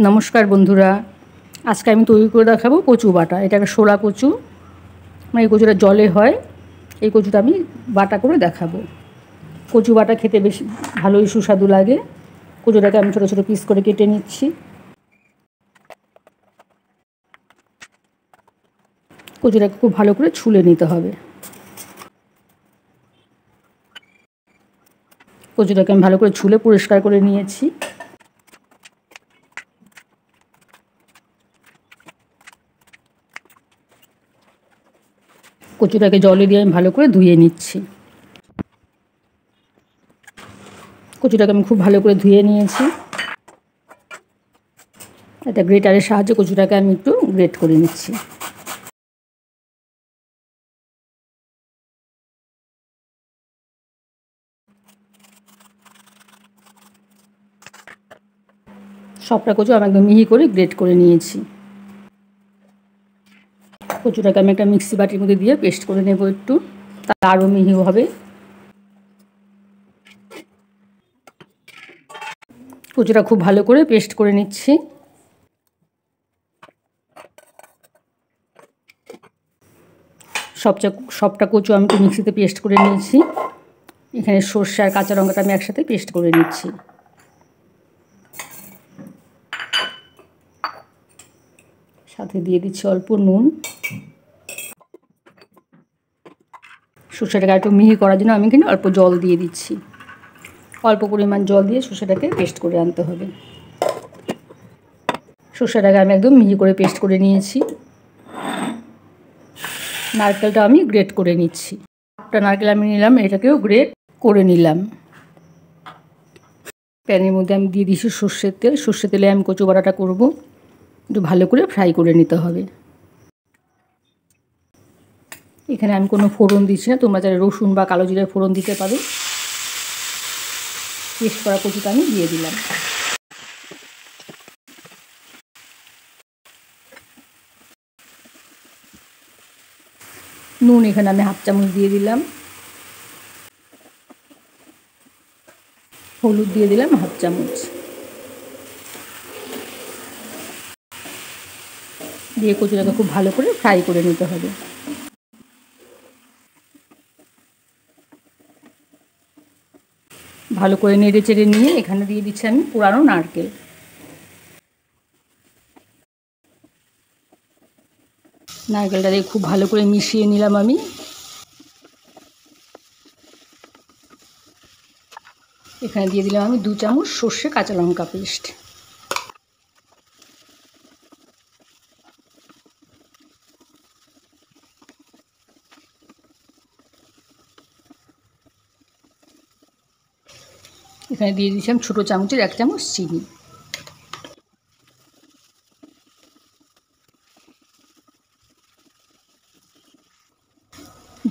নমস্কার বন্ধুরা, আজকে আমি তৈরি করে দেখাবো কচু বাটা। এটা একটা শোলা কচু, মানে এই কচুটা জলে হয়। এই কচুটা আমি বাটা করে দেখাবো। কচু বাটা খেতে বেশ ভালোই সুস্বাদু লাগে। কচুটাকে আমি ছোটো ছোটো পিস করে কেটে নিচ্ছি। কচুটাকে খুব ভালো করে ছুলে নিতে হবে। কচুটাকে আমি ভালো করে ছুলে পরিষ্কার করে নিয়েছি। কচুটাকে জলে দিয়ে আমি ভালো করে ধুয়ে নিচ্ছি। কচুটাকে আমি খুব ভালো করে ধুয়ে নিয়েছি। একটা গ্রেটারের সাহায্যে কচুটাকে আমি একটু গ্রেট করে নিচ্ছি। সবটা কচু আমি একদম মিহি করে গ্রেট করে নিয়েছি। কচুটাকে আমি একটা মিক্সি বাটির মধ্যে দিয়ে পেস্ট করে নেব, একটু তা আরও মিহি হবে। কচুটা খুব ভালো করে পেস্ট করে নিচ্ছি। সবটা কচু আমি একটু মিক্সিতে পেস্ট করে নিয়েছি। এখানে সর্ষে আর কাঁচা লঙ্কাটা আমি একসাথে পেস্ট করে নিচ্ছি। সাথে দিয়ে দিচ্ছি অল্প নুন। সর্ষেটাকে একটু মিহি করার জন্য আমি এখানে অল্প জল দিয়ে দিচ্ছি। অল্প পরিমাণ জল দিয়ে সর্ষেটাকে পেস্ট করে আনতে হবে। সর্ষেটাকে আমি একদম মিহি করে পেস্ট করে নিয়েছি। নারকেলটা আমি গ্রেট করে নিচ্ছি। একটা নারকেল আমি নিলাম, এটাকেও গ্রেট করে নিলাম। প্যানের মধ্যে আমি দিয়ে দিচ্ছি সর্ষের তেল। সর্ষের তেলে আমি কচু বাটাটা করবো। একটু ভালো করে ফ্রাই করে নিতে হবে। এখানে আমি কোনো ফোড়ন দিচ্ছি না, তোমরা যারা রসুন বা কালো জিরার ফোড়ন দিতে পারো। পেস্ট করা কচুটা আমি দিয়ে দিলাম। নুন এখানে আমি হাফ চামচ দিয়ে দিলাম। হলুদ দিয়ে দিলাম হাফ চামচ। দিয়ে কচুটাকে খুব ভালো করে ফ্রাই করে নিতে হবে। ভালো করে নেড়ে চেড়ে নিয়ে এখানে দিয়ে দিচ্ছি আমি পুরানো নারকেল। নারকেলটা দিয়ে খুব ভালো করে মিশিয়ে নিলাম আমি। এখানে দিয়ে দিলাম আমি 2 চামচ সর্ষে কাঁচা লঙ্কা পেস্ট। এখানে দিয়ে দিয়েছিলাম ছোটো চামচের 1 চামচ চিনি।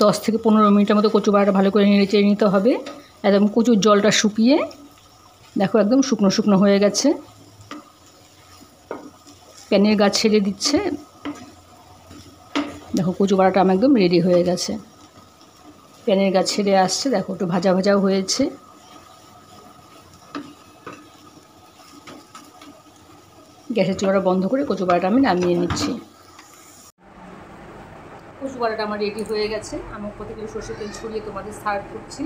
দশ থেকে 15 মিনিটের মতো কচু বাটাটা ভালো করে নেড়ে চেড়ে নিতে হবে। একদম কচুর জলটা শুকিয়ে দেখো একদম শুকনো শুকনো হয়ে গেছে। প্যানের গা ছেড়ে দিচ্ছে। দেখো কচু বাটাটা আমার একদম রেডি হয়ে গেছে। প্যানের গা ছেড়ে আসছে, দেখো একটু ভাজা ভাজাও হয়েছে। গ্যাসের চুলাটা বন্ধ করে কচু বাটাটা আমি নামিয়ে নিচ্ছি। কচু বাটাটা আমার রেডি হয়ে গেছে। আমি উপর থেকে সর্ষের তেল ছড়িয়ে তোমাদের সার্ভ করছি।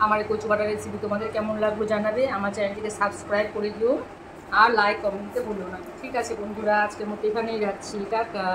আমার এই কচু বাটার রেসিপি তোমাদের কেমন লাগলো জানাবে। আমার চ্যানেলটিকে সাবস্ক্রাইব করে দিও আর লাইক কমেন্ট দিতে ভুলো না। ঠিক আছে বন্ধুরা, আজকের মতো এখানেই রাখছি। টাটা।